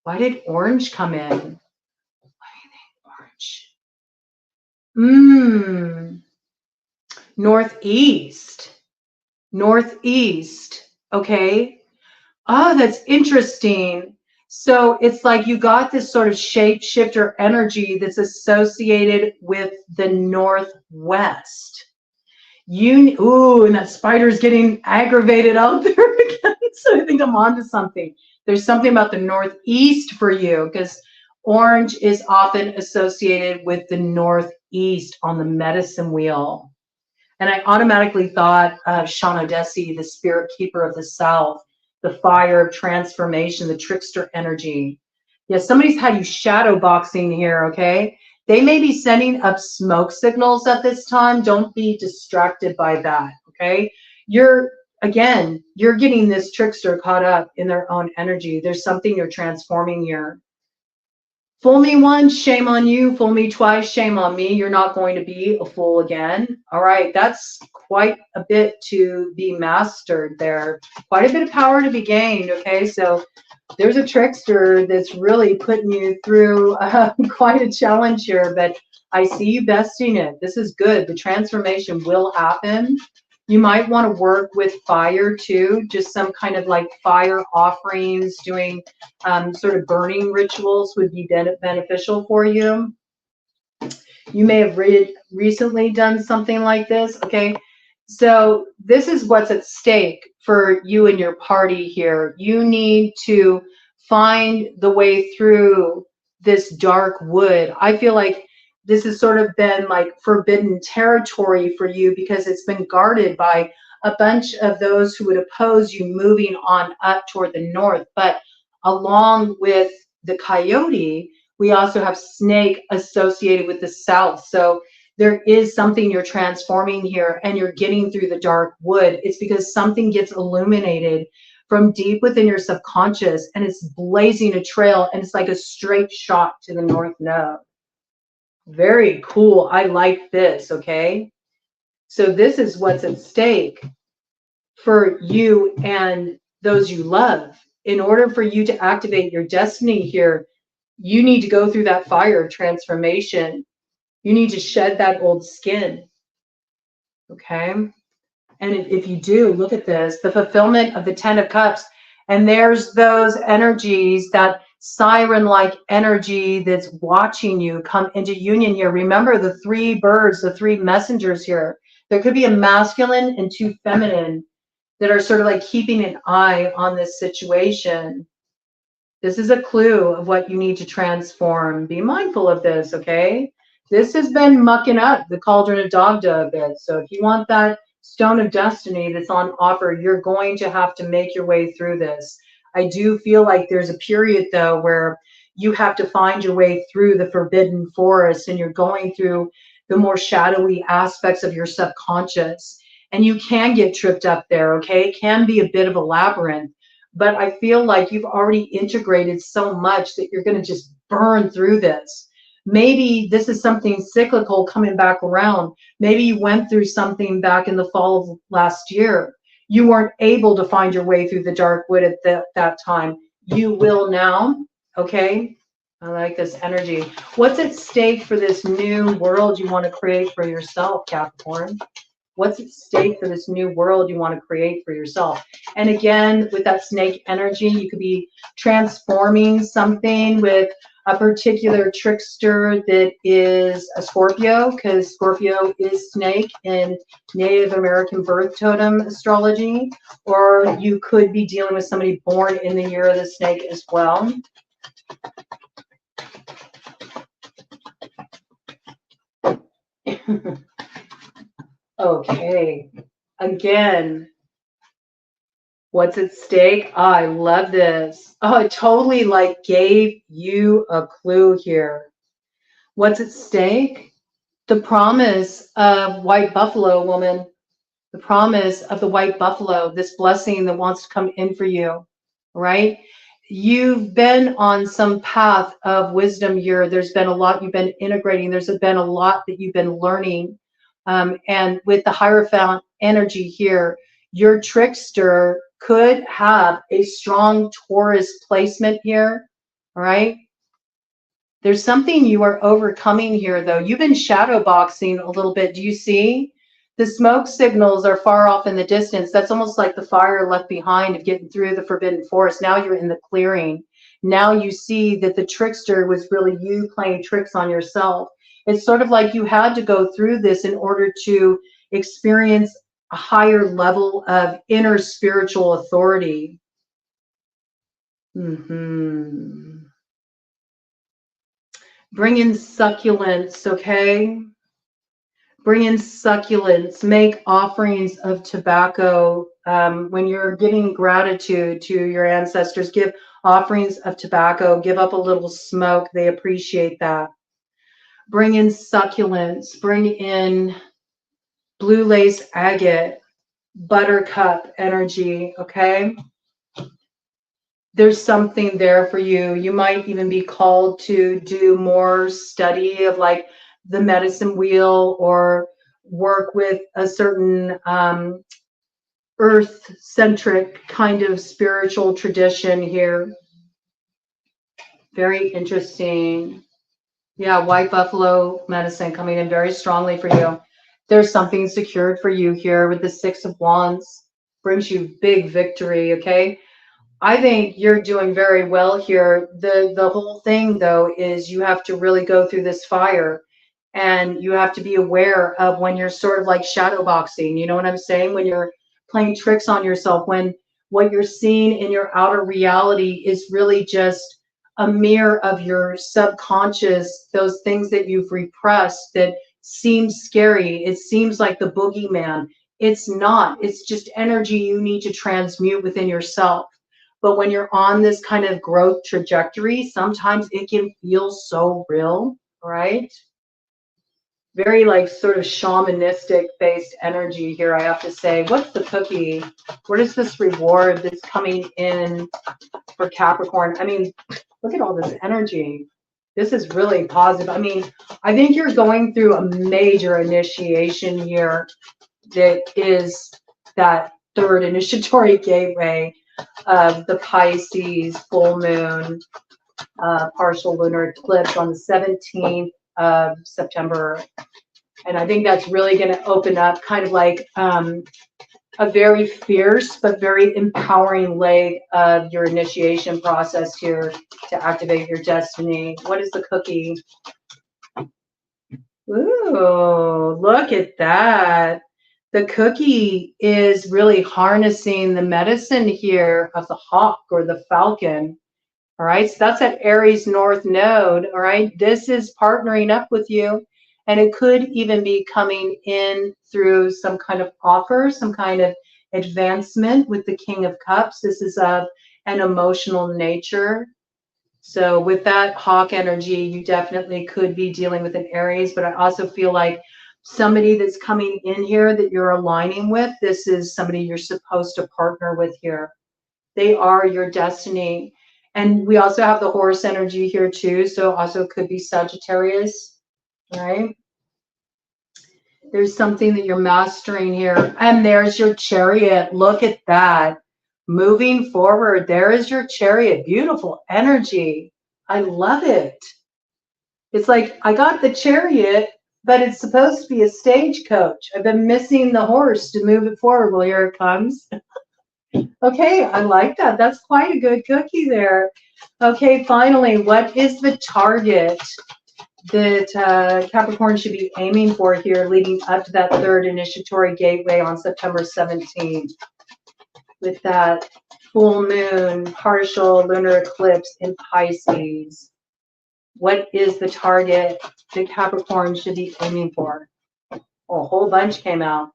Why did orange come in? Why do you think orange? Northeast. Northeast. Okay. Oh, that's interesting. So it's like you got this sort of shapeshifter energy that's associated with the Northwest. Ooh, and that spider's getting aggravated out there again. So I think I'm onto something. There's something about the Northeast for you because orange is often associated with the Northeast on the medicine wheel. And I automatically thought of Shauna Desi, the spirit keeper of the South, the fire of transformation, the trickster energy. Yeah, somebody's had you shadow boxing here, okay? They may be sending up smoke signals at this time. Don't be distracted by that, okay? You're getting this trickster caught up in their own energy. There's something you're transforming here. Fool me once, shame on you. Fool me twice, shame on me. You're not going to be a fool again. All right, that's quite a bit to be mastered there. Quite a bit of power to be gained, okay? So there's a trickster that's really putting you through quite a challenge here, but I see you besting it. This is good. The transformation will happen. You might want to work with fire too, just some kind of like fire offerings, doing sort of burning rituals would be beneficial for you. You may have recently done something like this, okay? So this is what's at stake for you and your party here. You need to find the way through this dark wood. I feel like this has sort of been like forbidden territory for you because it's been guarded by a bunch of those who would oppose you moving on up toward the north. But along with the coyote, we also have snake associated with the south. So there is something you're transforming here and you're getting through the dark wood. It's because something gets illuminated from deep within your subconscious and it's blazing a trail and it's like a straight shot to the north node. Very cool. I like this, okay? So this is what's at stake for you and those you love. In order for you to activate your destiny here, you need to go through that fire of transformation. You need to shed that old skin, okay? And if you do, look at this, the fulfillment of the 10 of Cups. And there's those energies, that siren-like energy that's watching you come into union here. Remember the three birds, the three messengers here. There could be a masculine and two feminine that are sort of like keeping an eye on this situation. This is a clue of what you need to transform. Be mindful of this, okay? This has been mucking up the cauldron of Dagda a bit. So if you want that stone of destiny that's on offer, you're going to have to make your way through this. I do feel like there's a period, though, where you have to find your way through the forbidden forest and you're going through the more shadowy aspects of your subconscious. And you can get tripped up there, okay? It can be a bit of a labyrinth. But I feel like you've already integrated so much that you're going to just burn through this. Maybe this is something cyclical coming back around. Maybe you went through something back in the fall of last year. You weren't able to find your way through the dark wood at that time. You will now, okay? I like this energy. What's at stake for this new world you want to create for yourself, Capricorn? What's at stake for this new world you want to create for yourself? And again, with that snake energy, you could be transforming something with a particular trickster that is a Scorpio, because Scorpio is snake in Native American birth totem astrology, or you could be dealing with somebody born in the year of the snake as well. Okay, again, what's at stake? Oh, I love this. Oh, it totally like gave you a clue here. What's at stake? The promise of white buffalo, woman. The promise of the white buffalo, this blessing that wants to come in for you, right? You've been on some path of wisdom here. There's been a lot you've been integrating. There's been a lot that you've been learning. And with the Hierophant energy here, your trickster could have a strong Taurus placement here, all right? There's something you are overcoming here, though. You've been shadow boxing a little bit. Do you see? The smoke signals are far off in the distance. That's almost like the fire left behind of getting through the forbidden forest. Now you're in the clearing. Now you see that the trickster was really you playing tricks on yourself. It's sort of like you had to go through this in order to experience a higher level of inner spiritual authority. Bring in succulents, okay? Bring in succulents. Make offerings of tobacco. When you're giving gratitude to your ancestors, give offerings of tobacco. Give up a little smoke. They appreciate that. Bring in succulents. Bring in blue lace agate, buttercup energy, okay? There's something there for you. You might even be called to do more study of like the medicine wheel or work with a certain earth-centric kind of spiritual tradition here. Very interesting. Yeah, white buffalo medicine coming in very strongly for you. There's something secured for you here with the Six of Wands. Brings you big victory, okay? I think you're doing very well here. The whole thing, though, is you have to really go through this fire, and you have to be aware of when you're sort of like shadow boxing. You know what I'm saying? When you're playing tricks on yourself, when what you're seeing in your outer reality is really just a mirror of your subconscious, those things that you've repressed that seem scary. It seems like the boogeyman. It's not. It's just energy you need to transmute within yourself. But when you're on this kind of growth trajectory, sometimes it can feel so real, right? Very like sort of shamanistic based energy here, I have to say. What's the cookie? What is this reward that's coming in for Capricorn? I mean, look at all this energy. This is really positive. I mean, I think you're going through a major initiation here that is that third initiatory gateway of the Pisces full moon, partial lunar eclipse on the 17th of September. And I think that's really going to open up kind of like a very fierce but very empowering leg of your initiation process here to activate your destiny. What is the cookie? Ooh, look at that. The cookie is really harnessing the medicine here of the hawk or the falcon. All right, so that's at Aries North Node. All right, this is partnering up with you, and it could even be coming in through some kind of offer, some kind of advancement with the King of Cups. This is of an emotional nature. So with that hawk energy, you definitely could be dealing with an Aries, but I also feel like somebody that's coming in here that you're aligning with, this is somebody you're supposed to partner with here. They are your destiny. And we also have the horse energy here too, so also could be Sagittarius, right? There's something that you're mastering here. And there's your chariot. Look at that. Moving forward, there is your chariot. Beautiful energy. I love it. It's like I got the chariot, but it's supposed to be a stagecoach. I've been missing the horse to move it forward. Well, here it comes. Okay, I like that. That's quite a good cookie there. Okay, finally, what is the target that Capricorn should be aiming for here leading up to that third initiatory gateway on September 17th with that full moon, partial lunar eclipse in Pisces? What is the target that Capricorn should be aiming for? Oh, a whole bunch came out.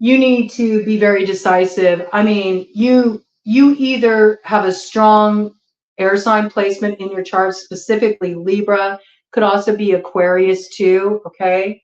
You need to be very decisive. I mean, you either have a strong air sign placement in your chart, specifically Libra, could also be Aquarius too, okay?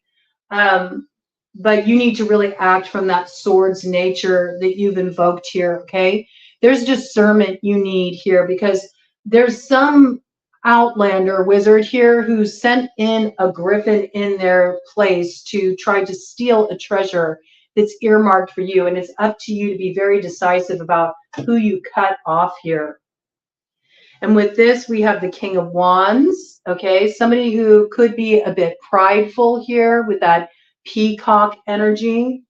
But you need to really act from that sword's nature that you've invoked here, okay? There's discernment you need here because there's some outlander wizard here who sent in a griffin in their place to try to steal a treasure that's earmarked for you, and it's up to you to be very decisive about who you cut off here. And with this, we have the King of Wands, okay? Somebody who could be a bit prideful here with that peacock energy.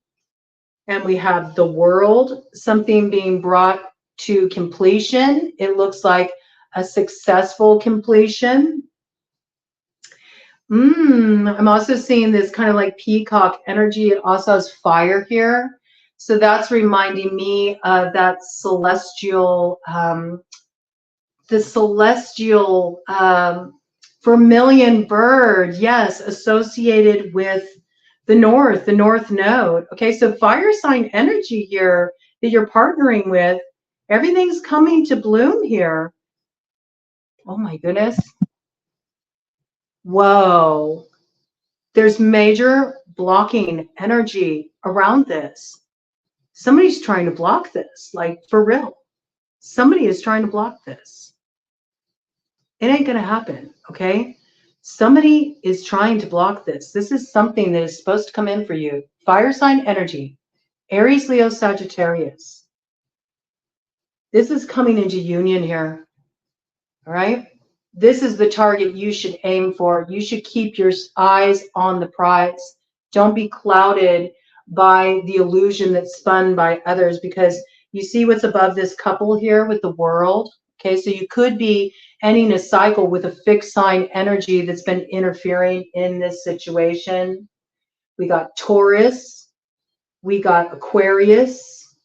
And we have the world, something being brought to completion. It looks like a successful completion. I'm also seeing this kind of like peacock energy. It also has fire here. So that's reminding me of that celestial, vermilion bird. Yes, associated with the north node. Okay, so fire sign energy here that you're partnering with, everything's coming to bloom here. Oh my goodness. Whoa. There's major blocking energy around this. Somebody's trying to block this, like for real. Somebody is trying to block this. It ain't going to happen, okay? Somebody is trying to block this. This is something that is supposed to come in for you. Fire sign energy, Aries, Leo, Sagittarius. This is coming into union here, all right? This is the target you should aim for. You should keep your eyes on the prize. Don't be clouded by the illusion that's spun by others, because you see what's above this couple here with the world. Okay, so you could be ending a cycle with a fixed sign energy that's been interfering in this situation. We got Taurus, we got Aquarius,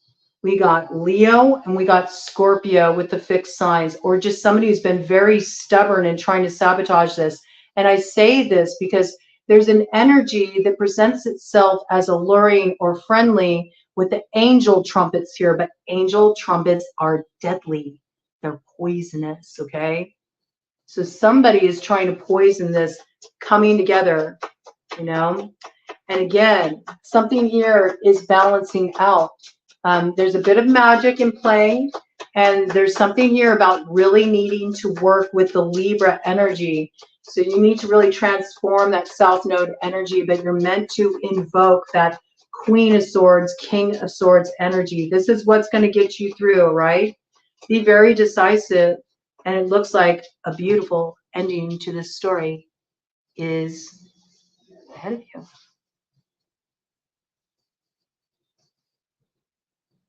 we got Leo, and we got Scorpio with the fixed signs, or just somebody who's been very stubborn and trying to sabotage this. And I say this because there's an energy that presents itself as alluring or friendly with the angel trumpets here, but angel trumpets are deadly. They're poisonous, okay? So somebody is trying to poison this coming together, you know? And again, something here is balancing out. There's a bit of magic in play, and there's something here about really needing to work with the Libra energy. So you need to really transform that South Node energy, but you're meant to invoke that Queen of Swords, King of Swords energy. This is what's going to get you through, right? Be very decisive, and it looks like a beautiful ending to this story is ahead of you.